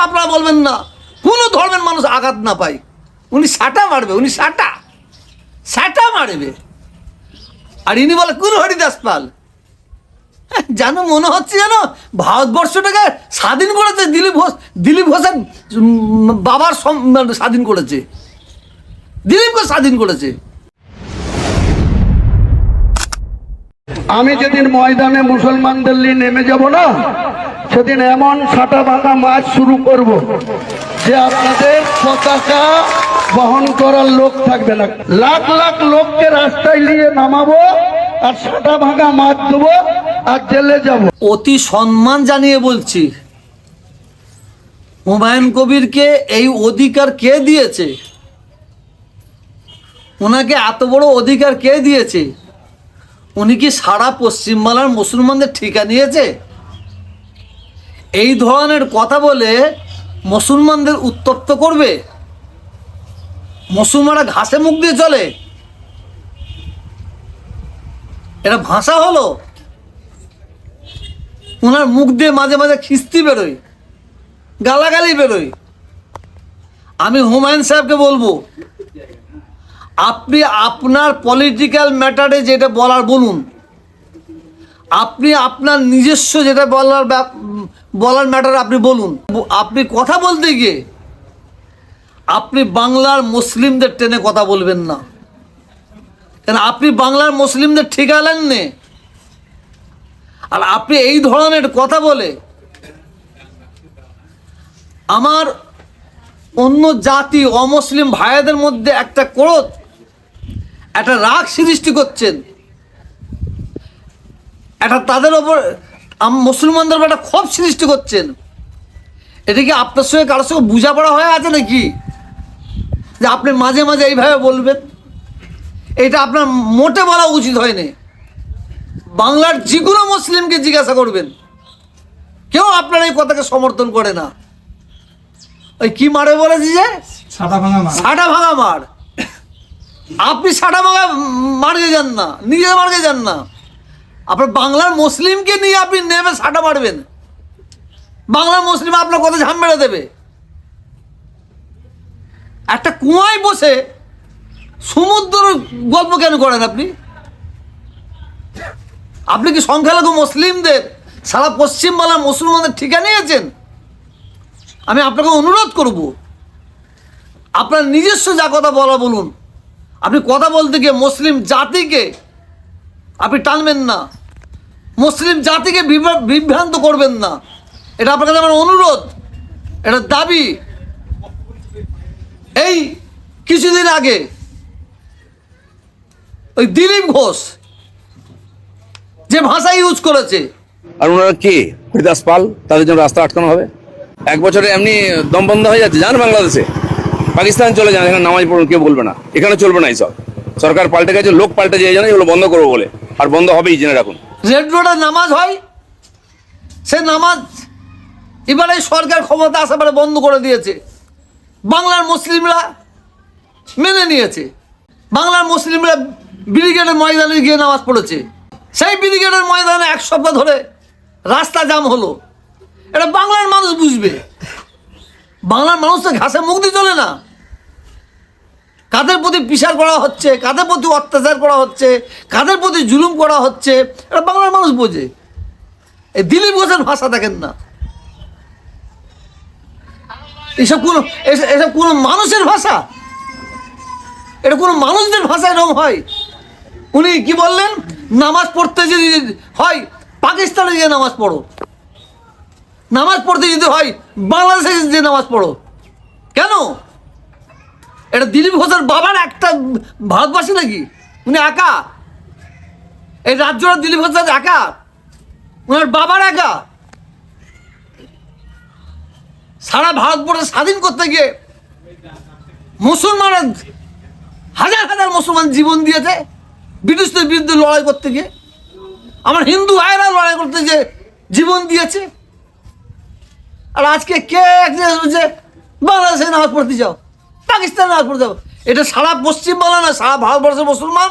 আপনারা বলবেন না কোনো ধর্মের মানুষ আঘাত না পায়, উনি সাটা মারবে, উনি সাটা মারবে। আর ইনি বলে কোন হরিদাস পাল, জানো মনে হচ্ছে যেন ভারতবর্ষটাকে স্বাধীন করেছে দিলীপ ঘোষের বাবার স্বাধীন করেছে, দিলীপ ঘোষ স্বাধীন করেছে। আমি যেদিন ময়দানে মুসলমানদের নিয়ে নেমে যাব না, সেদিন এমন ছাটা ভাঙা মাছ শুরু করব যে আপনাদের পতাকা বহন করার লোক থাকবে না। লাখ লাখ লোককে রাস্তায় নিয়ে নামাবো আর ছাটা ভাঙা মাছ দেবো আর জেলে যাব। অতি সম্মান জানিয়ে বলছি, হুমায়ুন কবিরকে এই অধিকার কে দিয়েছে? ওনাকে এত বড় অধিকার কে দিয়েছে? উনি কি সারা পশ্চিমবাংলার মুসলমানদের ঠিকা নিয়েছে? এই ধরনের কথা বলে মুসলমানদের উত্তপ্ত করবে? মুসলমানরা ঘাসে মুখ দিয়ে চলে? এটা ভাষা হলো? ওনার মুখ দিয়ে মাঝে মাঝে খিস্তি বেরোয়, গালাগালি বেরোয়। আমি হুমায়ুন সাহেবকে বলবো, আপনি আপনার পলিটিক্যাল ম্যাটারে যেটা বলার বলুন, আপনি আপনার নিজস্ব যেটা বলার ম্যাটারে আপনি বলুন। আপনি কথা বলতে গিয়ে আপনি বাংলার মুসলিমদের টেনে কথা বলবেন না, কেন আপনি বাংলার মুসলিমদের ঠিকালেন নে। আর আপনি এই ধরনের কথা বলে আমার অন্য জাতি অমুসলিম ভাইদের মধ্যে একটা ক্রোধ, একটা রাগ সৃষ্টি করছেন, একটা তাদের ওপর মুসলমানদের উপর একটা ক্ষোভ সৃষ্টি করছেন। এটা কি আপনার সঙ্গে কারোর সঙ্গে বোঝাপড়া হয়ে আছে নাকি যে আপনি মাঝে মাঝে এইভাবে বলবেন? এটা আপনার মোটে বলা উচিত হয়নি। বাংলার যে কোনো মুসলিমকে জিজ্ঞাসা করবেন, কেউ আপনার এই কথাকে সমর্থন করে না। ওই কি মারে বলেছি যে সাটা ভাঙা মার, আপনি সাটা ভাঙা মার্গে যান না, নিজের মার্গে যান না। আপনার বাংলার মুসলিমকে নিয়ে আপনি নেমে সাটা মারবেন, বাংলার মুসলিম আপনার কথা ঝাম মেরে দেবে। একটা কুয়ায় বসে সমুদ্র গল্প কেন করেন আপনি? আপনি কি সংখ্যালঘু মুসলিমদের সারা পশ্চিমবাংলার মুসলমানদের ঠিকা নিয়েছেন? আমি আপনাকে অনুরোধ করব, আপনার নিজস্ব যা কথা বলা বলুন। আপনি কথা বলতে গিয়ে মুসলিম জাতিকে আপনি টানবেন না, মুসলিম জাতিকে বিভ্রান্ত করবেন না। এটা আপনার কাছে আমার অনুরোধ, এটা দাবি। এই কিছুদিন আগে ওই দিলীপ ঘোষ যে ভাষা ইউজ করেছে, আর ওনারা কে? হরিদাস পাল, তাদের জন্য রাস্তা আটকানো হবে? এক বছরে এমনি দম বন্ধ হয়ে যাচ্ছে। যান বাংলাদেশে, পাকিস্তান চলে যান, এখানে নামাজ পড়ুন, কেউ বলবে না। এখানে চলবে না এইসব। সরকার পাল্টে গেছে, লোক পাল্টে যায়, জানে এগুলো বন্ধ করবো বলে, আর বন্ধ হবেই, জেনে রাখুন। রেড রোডে নামাজ হয়, সে নামাজ এবারে সরকার ক্ষমতা আসার পরে বন্ধ করে দিয়েছে। বাংলার মুসলিমরা মেনে নিয়েছে, বাংলার মুসলিমরা ব্রিগেডের ময়দানে গিয়ে নামাজ পড়েছে। সেই ব্রিগেডের ময়দানে এক সপ্তাহ ধরে রাস্তা জাম হলো। এটা বাংলার মানুষ বুঝবে। বাংলার মানুষ তো ঘাসে মুখ দিয়ে চলে না। কাদের প্রতি বিচার করা হচ্ছে, কাদের প্রতি অত্যাচার করা হচ্ছে, কাদের প্রতি জুলুম করা হচ্ছে, এটা বাংলার মানুষ বোঝে। এই দিলীপ ঘোষের ভাষা দেখেন না। এসব কোনো মানুষের ভাষা? এটা কোনো মানুষদের ভাষা এরকম হয়? উনি কি বললেন? নামাজ পড়তে যদি হয় পাকিস্তানে গিয়ে নামাজ পড়ো, নামাজ পড়তে যদি হয় বাংলাদেশে যে নামাজ পড়ো। কেন? এটা দিলীপ ঘোষের বাবার একটা ভারতবাসী নাকি? উনি একা? এই রাজ্যটা দিলীপ ঘোষের একা? ওনার বাবার একা? সারা ভারতবর্ষ স্বাধীন করতে গিয়ে মুসলমানের হাজার হাজার মুসলমান জীবন দিয়েছে ব্রিটিশদের বিরুদ্ধে লড়াই করতে গিয়ে। আমার হিন্দু ভাইয়েরা লড়াই করতে গিয়ে জীবন দিয়েছে। আর আজকে কে যে বাংলাদেশে নামাজ পড়তে যাও, পাকিস্তানে নামাজ পড়তে যাও। এটা সারা পশ্চিমবাংলা না, সারা ভারতবর্ষের মুসলমান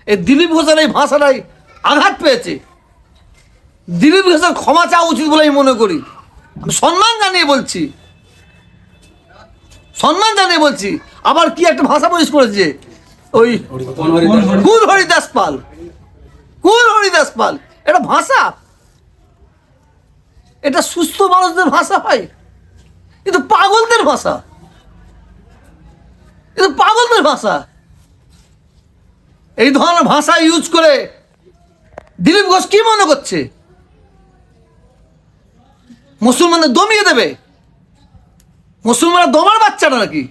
এই দিলীপ ঘোষের এই ভাষাটাই আঘাত পেয়েছে। দিলীপ ঘোষের ক্ষমা চাওয়া উচিত বলে আমি মনে করি। আমি সম্মান জানিয়ে বলছি, সম্মান জানিয়ে বলছি। আবার কি একটা ভাষা প্রয়োগ করেছে ওই কুল হরিদাস পাল, কুল হরিদাস পাল, এটা ভাষা? এটা সুস্থ মানুষদের ভাষা হয়? কিন্তু পাগলদের ভাষা, কিন্তু পাগলদের ভাষা। এই ধরনের ভাষা ইউজ করে দিলীপ ঘোষ কি মনে করছে মুসলমানদের দমিয়ে দেবে? মুসলমানরা দমার বাচ্চাটা নাকি?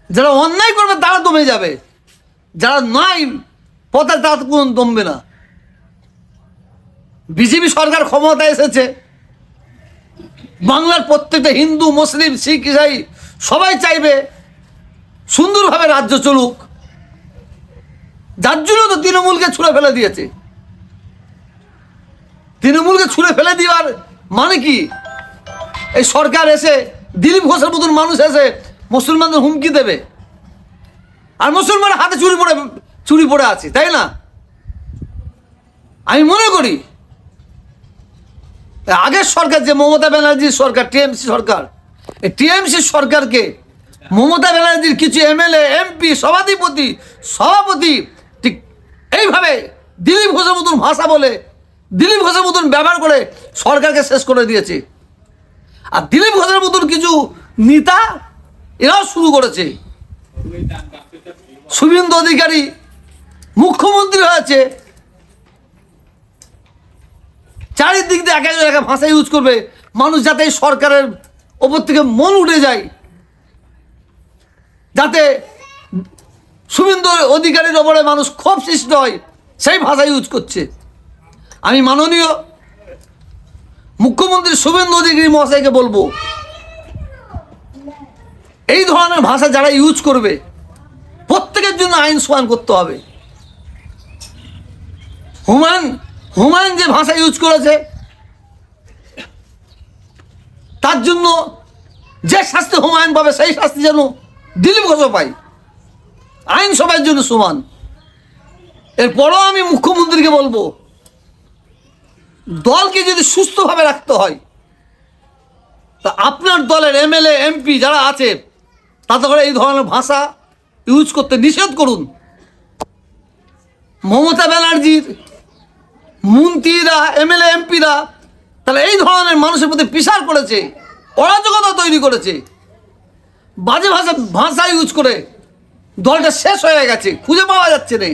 যারা অন্যায় করবে তারা দমে যাবে, যারা নাই পথে তারা তো কোনো দমবে না। বিজেপি সরকার ক্ষমতায় এসেছে, বাংলার প্রত্যেকটা হিন্দু, মুসলিম, শিখ, ইসাই সবাই চাইবে সুন্দরভাবে রাজ্য চলুক। যার জন্য তো তৃণমূলকে ছুঁড়ে ফেলে দিয়েছে। তৃণমূলকে ছুঁড়ে ফেলে দেওয়ার মানে কি? এই সরকার এসে দিলীপ ঘোষের মতন মানুষ এসে মুসলমানদের হুমকি দেবে, আর মুসলমানের হাতে চুরি পড়ে আছে, তাই না? আমি মনে করি আগের সরকার, যে মমতা ব্যানার্জির সরকার, টিএমসি সরকার, এই টিএমসি সরকারকে মমতা ব্যানার্জির কিছু এমএলএ, এমপি, সভাপতি ঠিক এইভাবে দিলীপ ঘোষের মতন ভাষা বলে, দিলীপ ঘোষের মতন ব্যবহার করে সরকারকে শেষ করে দিয়েছে। আর দিলীপ ঘোষের মতন কিছু নেতা এরাও শুরু করেছে। শুভেন্দু অধিকারী মুখ্যমন্ত্রী হয়েছে, চারিদিক দিয়ে এক এক ভাষা ইউজ করবে, মানুষ যাতে এই সরকারের ওপর থেকে মন উঠে যায়, যাতে শুভেন্দু অধিকারীর ওপরে মানুষ ক্ষোভ সৃষ্টি হয়, সেই ভাষা ইউজ করছে। আমি মাননীয় মুখ্যমন্ত্রী শুভেন্দু অধিকারী মহাশয়কে বলবো, এই ধরনের ভাষা যারা ইউজ করবে প্রত্যেকের জন্য আইন সমান করতে হবে। হুমায়ুন যে ভাষা ইউজ করেছে তার জন্য যে শাস্তি হুমায়ুন পাবে সেই শাস্তি যেন দিলীপ ঘোষও পায়। আইন সবার জন্য সমান। এরপরও আমি মুখ্যমন্ত্রীকে বলবো, দলকে যদি সুস্থভাবে রাখতে হয় তা আপনার দলের এমএলএ, এমপি যারা আছে তাতে করে এই ধরনের ভাষা ইউজ করতে নিষেধ করুন। মমতা ব্যানার্জির মন্ত্রীরা, এমএলএ, এমপিরা তাহলে এই ধরনের মানুষের প্রতি পিশার করেছে, অরাজকতা তৈরি করেছে, বাজে ভাষা ইউজ করে দলটা শেষ হয়ে গেছে, খুঁজে পাওয়া যাচ্ছে না।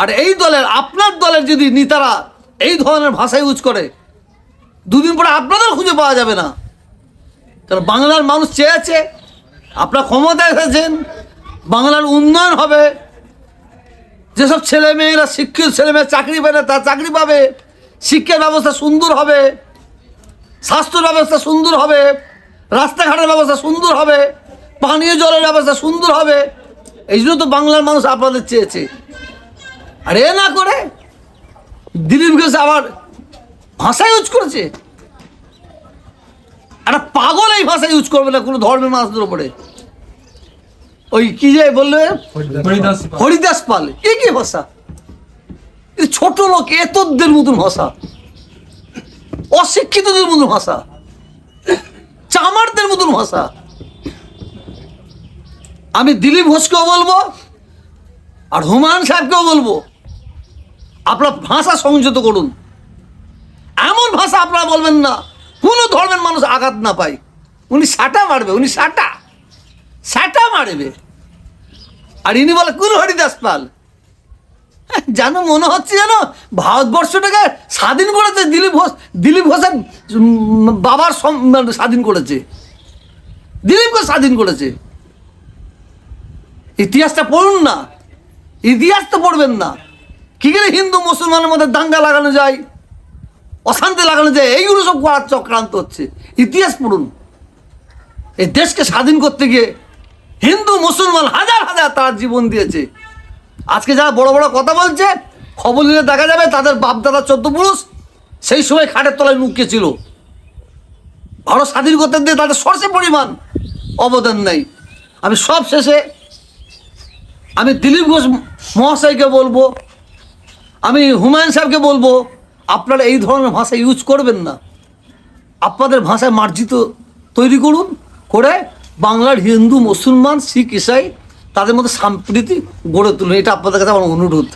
আর এই দলের, আপনার দলের যদি নেতারা এই ধরনের ভাষা ইউজ করে, দুদিন পরে আপনাদের খুঁজে পাওয়া যাবে না। কারণ বাংলার মানুষ চেয়েছে, আপনারা ক্ষমতায় এসেছেন, বাংলার উন্নয়ন হবে, যেসব ছেলেমেয়েরা শিক্ষিত ছেলেমেয়ে চাকরি পাবে না তারা চাকরি পাবে, শিক্ষা ব্যবস্থা সুন্দর হবে, স্বাস্থ্য ব্যবস্থা সুন্দর হবে, রাস্তাঘাটের ব্যবস্থা সুন্দর হবে, পানীয় জলের ব্যবস্থা সুন্দর হবে। এই জন্য তো বাংলার মানুষ আপনাদের চেয়েছে। আর এ না করে দিলীপ ঘোষ আবার ভাষা ইউজ করেছে। একটা পাগল এই ভাষা ইউজ করবে না কোনো ধর্মের মানুষদের উপরে। ওই কি যে বললে হরিদাস পাল, কি ভাষা? ছোট লোক এতদের মতন ভাষা, অশিক্ষিতদের মতন ভাষা, চামারদের মতন ভাষা। আমি দিলীপ ঘোষকেও বলবো আর হুমায়ুন সাহেবকেও বলবো, আপনারা ভাষা সংযত করুন। এমন ভাষা আপনারা বলবেন না কোনো ধর্মের মানুষ আঘাত না পায়। উনি সাটা মারবে, উনি সাটা মারবে। আর ইনি বলে কোন হরিদাস পাল। জানো মনে হচ্ছে যেন ভারতবর্ষটাকে স্বাধীন করেছে দিলীপ ঘোষের বাবার স্বাধীন করেছে, দিলীপ ঘোষ স্বাধীন করেছে। ইতিহাসটা পড়ুন না, ইতিহাস তো পড়বেন না। কি করে হিন্দু মুসলমানের মধ্যে দাঙ্গা লাগানো যায়, অশান্তি লাগানো যায়, এইগুলো সব করার চক্রান্ত হচ্ছে। ইতিহাস পড়ুন। এই দেশকে স্বাধীন করতে গিয়ে হিন্দু মুসলমান হাজার হাজার তারা জীবন দিয়েছে। আজকে যারা বড় বড় কথা বলছে, খবর নিলে দেখা যাবে তাদের বাপদাদা 14 পুরুষ সেই সময় খাটের তলায় লুকিয়েছিল। ভারত স্বাধীন করতে দিয়ে তাদের সরষে পরিমাণ অবদান নেই। আমি সব শেষে আমি দিলীপ ঘোষ মহাশয়কে বলবো, আমি হুমায়ুন সাহেবকে বলবো, আপনারা এই ধরনের ভাষা ইউজ করবেন না। আপনাদের ভাষায় মার্জিত তৈরি করুন, করে বাংলার হিন্দু মুসলমান শিখ ইসাই তাদের মধ্যে সম্প্রীতি গড়ে তুলুন। এটা আপনাদের কাছে আমার অনুরোধ।